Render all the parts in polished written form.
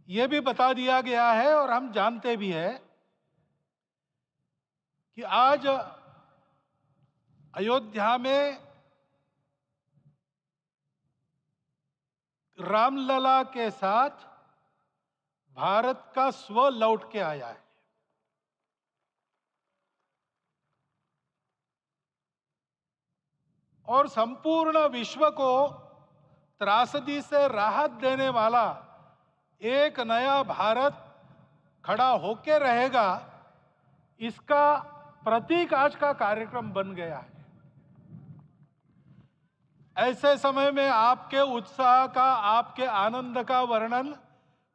ये भी बता दिया गया है और हम जानते भी हैं कि आज अयोध्या में रामलला के साथ भारत का स्व लौट के आया है। और संपूर्ण विश्व को त्रासदी से राहत देने वाला एक नया भारत खड़ा होके रहेगा, इसका प्रतीक आज का कार्यक्रम बन गया है। ऐसे समय में आपके उत्साह का, आपके आनंद का वर्णन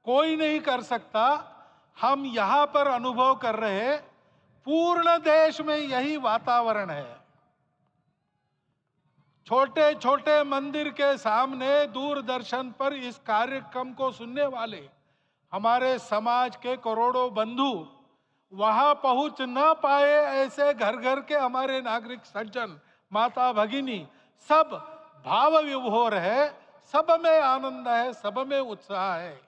कोई नहीं कर सकता। हम यहां पर अनुभव कर रहे, पूर्ण देश में यही वातावरण है। छोटे छोटे मंदिर के सामने दूरदर्शन पर इस कार्यक्रम को सुनने वाले हमारे समाज के करोड़ों बंधु वहां पहुंच न पाए, ऐसे घर घर के हमारे नागरिक सज्जन, माता भगिनी सब भाव विभोर है, सब में आनंद है, सब में उत्साह है।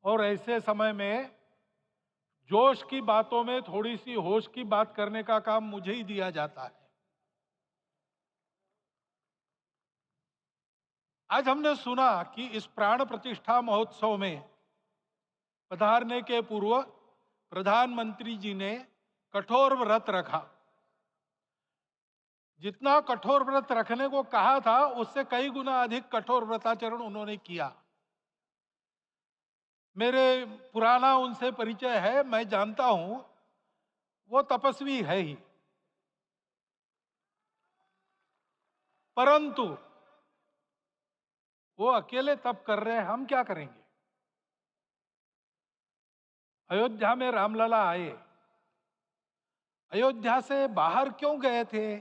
और ऐसे समय में जोश की बातों में थोड़ी सी होश की बात करने का काम मुझे ही दिया जाता है। आज हमने सुना कि इस प्राण प्रतिष्ठा महोत्सव में पधारने के पूर्व प्रधानमंत्री जी ने कठोर व्रत रखा। जितना कठोर व्रत रखने को कहा था, उससे कई गुना अधिक कठोर व्रताचरण उन्होंने किया। मेरे पुराना उनसे परिचय है, मैं जानता हूं वो तपस्वी है ही। परंतु वो अकेले तप कर रहे हैं, हम क्या करेंगे। अयोध्या में रामलला आए, अयोध्या से बाहर क्यों गए थे?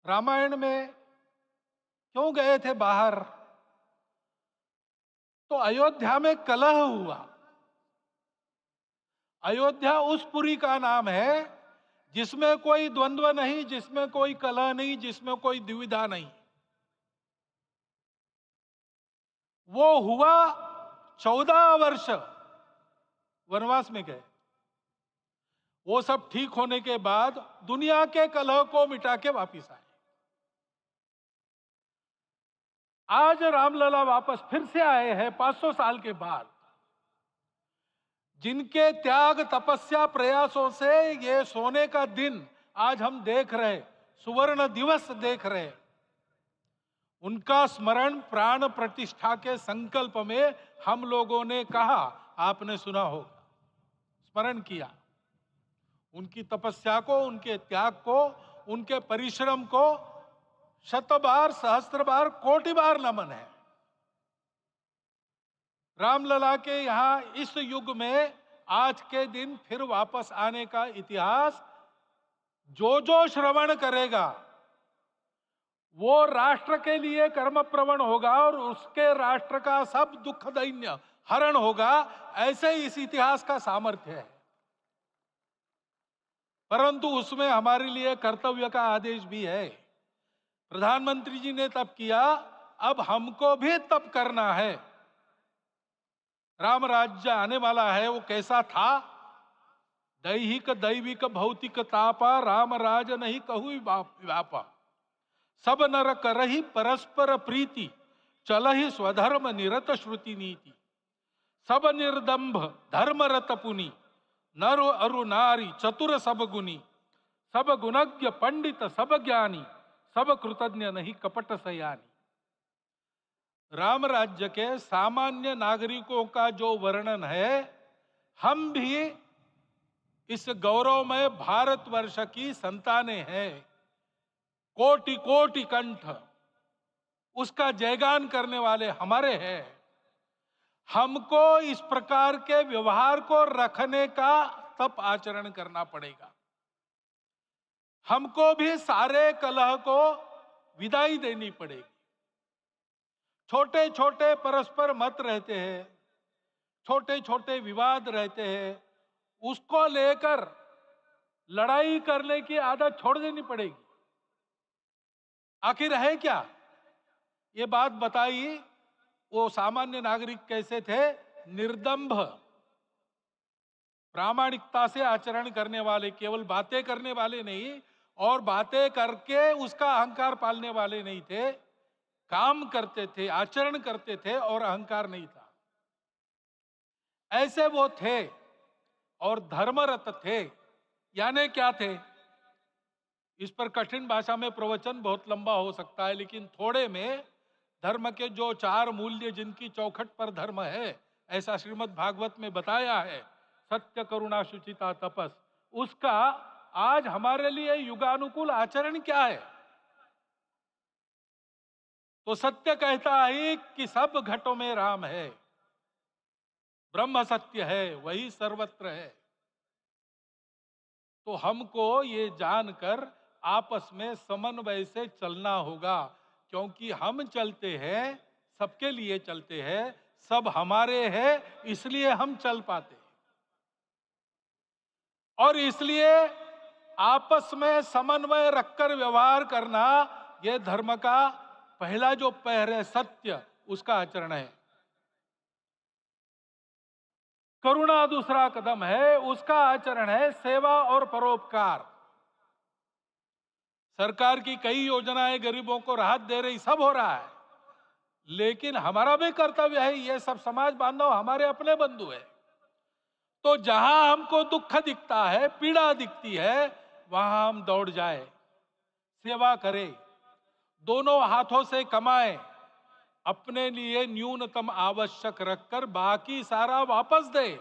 रामायण में क्यों गए थे बाहर? तो अयोध्या में कलह हुआ। अयोध्या उस पुरी का नाम है जिसमें कोई द्वंद्व नहीं, जिसमें कोई कलह नहीं, जिसमें कोई दुविधा नहीं। वो हुआ 14 वर्ष वनवास में गए। वो सब ठीक होने के बाद दुनिया के कलह को मिटा के वापिस आए। आज रामलला वापस फिर से आए हैं 500 साल के बाद। जिनके त्याग, तपस्या, प्रयासों से ये सोने का दिन आज हम देख रहे, सुवर्ण दिवस देख रहे, उनका स्मरण प्राण प्रतिष्ठा के संकल्प में हम लोगों ने कहा, आपने सुना होगा, स्मरण किया। उनकी तपस्या को, उनके त्याग को, उनके परिश्रम को शत बार, सहस्त्र बार, कोटि बार नमन है। रामलला के यहां इस युग में आज के दिन फिर वापस आने का इतिहास जो जो श्रवण करेगा वो राष्ट्र के लिए कर्म प्रवण होगा और उसके राष्ट्र का सब दुख दैन्य हरण होगा। ऐसे इस इतिहास का सामर्थ्य है। परंतु उसमें हमारे लिए कर्तव्य का आदेश भी है। प्रधानमंत्री जी ने तप किया, अब हमको भी तप करना है। राम राज्य आने वाला है, वो कैसा था? दैहिक दैविक भौतिक तापा, राम राज नहीं कहु व्यापा। सब नर करहि परस्पर प्रीति, चलहि स्वधर्म निरत श्रुति नीति। सब निर्दंभ धर्मरत पुनि, नर अरु नारी चतुर सब गुनी। सब गुणज्ञ पंडित सब ज्ञानी, सब कृतज्ञ नहीं कपट सयानी। राम राज्य के सामान्य नागरिकों का जो वर्णन है, हम भी इस गौरवमय भारतवर्ष की संतानें हैं। कोटि कोटि कंठ उसका जयगान करने वाले हमारे हैं। हमको इस प्रकार के व्यवहार को रखने का तप आचरण करना पड़ेगा। हमको भी सारे कलह को विदाई देनी पड़ेगी। छोटे छोटे परस्पर मत रहते हैं, छोटे छोटे विवाद रहते हैं, उसको लेकर लड़ाई करने की आदत छोड़ देनी पड़ेगी। आखिर है क्या? ये बात बताई, वो सामान्य नागरिक कैसे थे? निर्दंभ, प्रामाणिकता से आचरण करने वाले, केवल बातें करने वाले नहीं और बातें करके उसका अहंकार पालने वाले नहीं थे, काम करते थे, आचरण करते थे और अहंकार नहीं था, ऐसे वो थे। और धर्मरत थे, यानी क्या थे? इस पर कठिन भाषा में प्रवचन बहुत लंबा हो सकता है, लेकिन थोड़े में धर्म के जो 4 मूल्य जिनकी चौखट पर धर्म है, ऐसा श्रीमद् भागवत में बताया है, सत्य, करुणा, शुचिता, तपस, उसका आज हमारे लिए युगानुकूल आचरण क्या है? तो सत्य कहता है कि सब घटों में राम है, ब्रह्म सत्य है, वही सर्वत्र है। तो हमको ये जानकर आपस में समन्वय से चलना होगा, क्योंकि हम चलते हैं, सबके लिए चलते हैं, सब हमारे हैं, इसलिए हम चल पाते हैं। और इसलिए आपस में समन्वय रखकर व्यवहार करना, यह धर्म का पहला जो पैर है, सत्य, उसका आचरण है। करुणा दूसरा कदम है, उसका आचरण है सेवा और परोपकार। सरकार की कई योजनाएं गरीबों को राहत दे रही, सब हो रहा है, लेकिन हमारा भी कर्तव्य है, ये सब समाज बांधव हमारे अपने बंधु है। तो जहां हमको दुख दिखता है, पीड़ा दिखती है, वहां हम दौड़ जाए, सेवा करें, दोनों हाथों से कमाएं, अपने लिए न्यूनतम आवश्यक रखकर बाकी सारा वापस दे,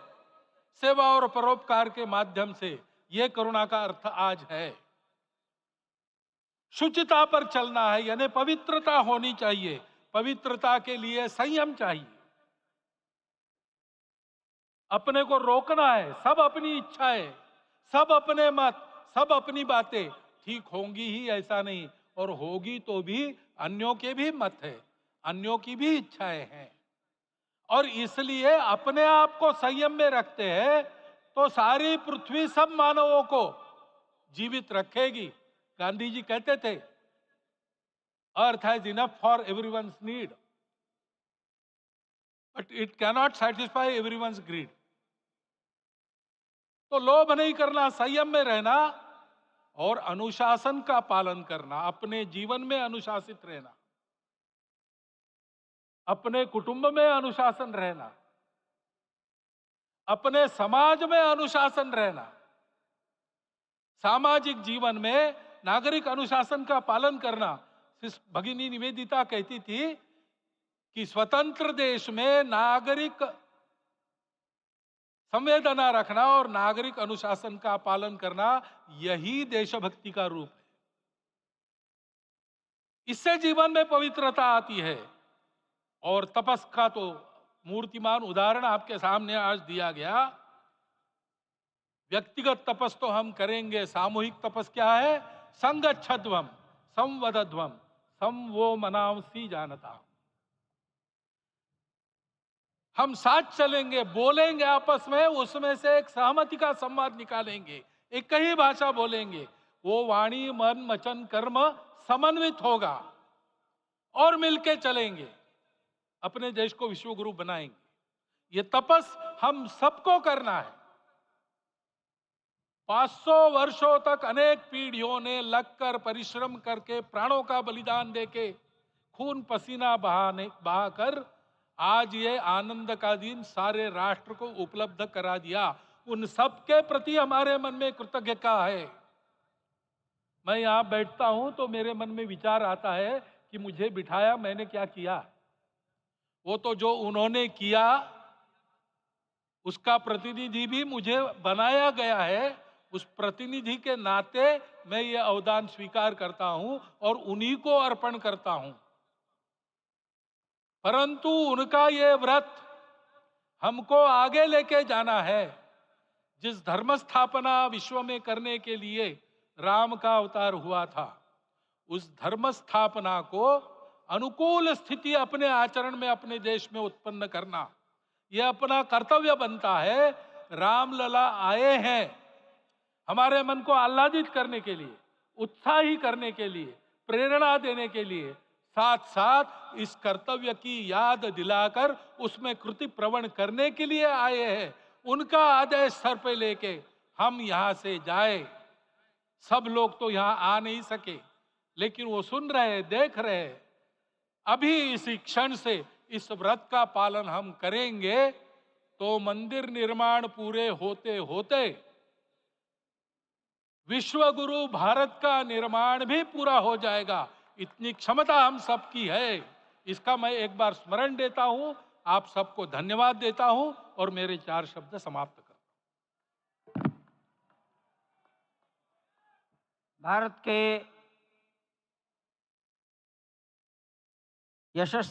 सेवा और परोपकार के माध्यम से। यह करुणा का अर्थ आज है। शुचिता पर चलना है, यानी पवित्रता होनी चाहिए। पवित्रता के लिए संयम चाहिए, अपने को रोकना है। सब अपनी इच्छाएं, सब अपने मत, सब अपनी बातें ठीक होंगी ही ऐसा नहीं, और होगी तो भी अन्यों के भी मत है, अन्यों की भी इच्छाएं हैं। और इसलिए अपने आप को संयम में रखते हैं तो सारी पृथ्वी सब मानवों को जीवित रखेगी। गांधी जी कहते थे, earth has enough for everyone's need, but it cannot satisfy everyone's greed. तो लोभ नहीं करना, संयम में रहना और अनुशासन का पालन करना, अपने जीवन में अनुशासित रहना, अपने कुटुंब में अनुशासन रहना, अपने समाज में अनुशासन रहना। सामाजिक जीवन में नागरिक अनुशासन का पालन करना। भगिनी निवेदिता कहती थी कि स्वतंत्र देश में नागरिक संवेदना रखना और नागरिक अनुशासन का पालन करना, यही देशभक्ति का रूप है। इससे जीवन में पवित्रता आती है। और तपस का तो मूर्तिमान उदाहरण आपके सामने आज दिया गया। व्यक्तिगत तपस तो हम करेंगे, सामूहिक तपस क्या है? संगच्छध्वम संवदध्वम सम वो मनांसी जानता। हम साथ चलेंगे, बोलेंगे आपस में, उसमें से एक सहमति का संवाद निकालेंगे, एक ही भाषा बोलेंगे, वो वाणी मन वचन कर्म समन्वित होगा और मिलके चलेंगे, अपने देश को विश्व गुरु बनाएंगे। ये तपस हम सबको करना है। 500 वर्षों तक अनेक पीढ़ियों ने लगकर परिश्रम करके, प्राणों का बलिदान देके, खून पसीना बहाकर आज ये आनंद का दिन सारे राष्ट्र को उपलब्ध करा दिया। उन सब के प्रति हमारे मन में कृतज्ञता है। मैं यहां बैठता हूं तो मेरे मन में विचार आता है कि मुझे बिठाया, मैंने क्या किया? वो तो जो उन्होंने किया उसका प्रतिनिधि भी मुझे बनाया गया है। उस प्रतिनिधि के नाते मैं ये अवदान स्वीकार करता हूं और उन्हीं को अर्पण करता हूं। परंतु उनका ये व्रत हमको आगे लेके जाना है। जिस धर्म स्थापना विश्व में करने के लिए राम का अवतार हुआ था, उस धर्म स्थापना को अनुकूल स्थिति अपने आचरण में, अपने देश में उत्पन्न करना, यह अपना कर्तव्य बनता है। रामलला आए हैं हमारे मन को आह्लादित करने के लिए, उत्साही करने के लिए, प्रेरणा देने के लिए, साथ साथ इस कर्तव्य की याद दिलाकर उसमें कृति प्रवण करने के लिए आए हैं। उनका आदेश सर पे लेके हम यहां से जाए। सब लोग तो यहां आ नहीं सके, लेकिन वो सुन रहे हैं, देख रहे हैं। अभी इसी क्षण से इस व्रत का पालन हम करेंगे तो मंदिर निर्माण पूरे होते होते विश्व गुरु भारत का निर्माण भी पूरा हो जाएगा। इतनी क्षमता हम सबकी है। इसका मैं एक बार स्मरण देता हूं, आप सबको धन्यवाद देता हूं और मेरे 4 शब्द समाप्त करता भारत के यशस्वी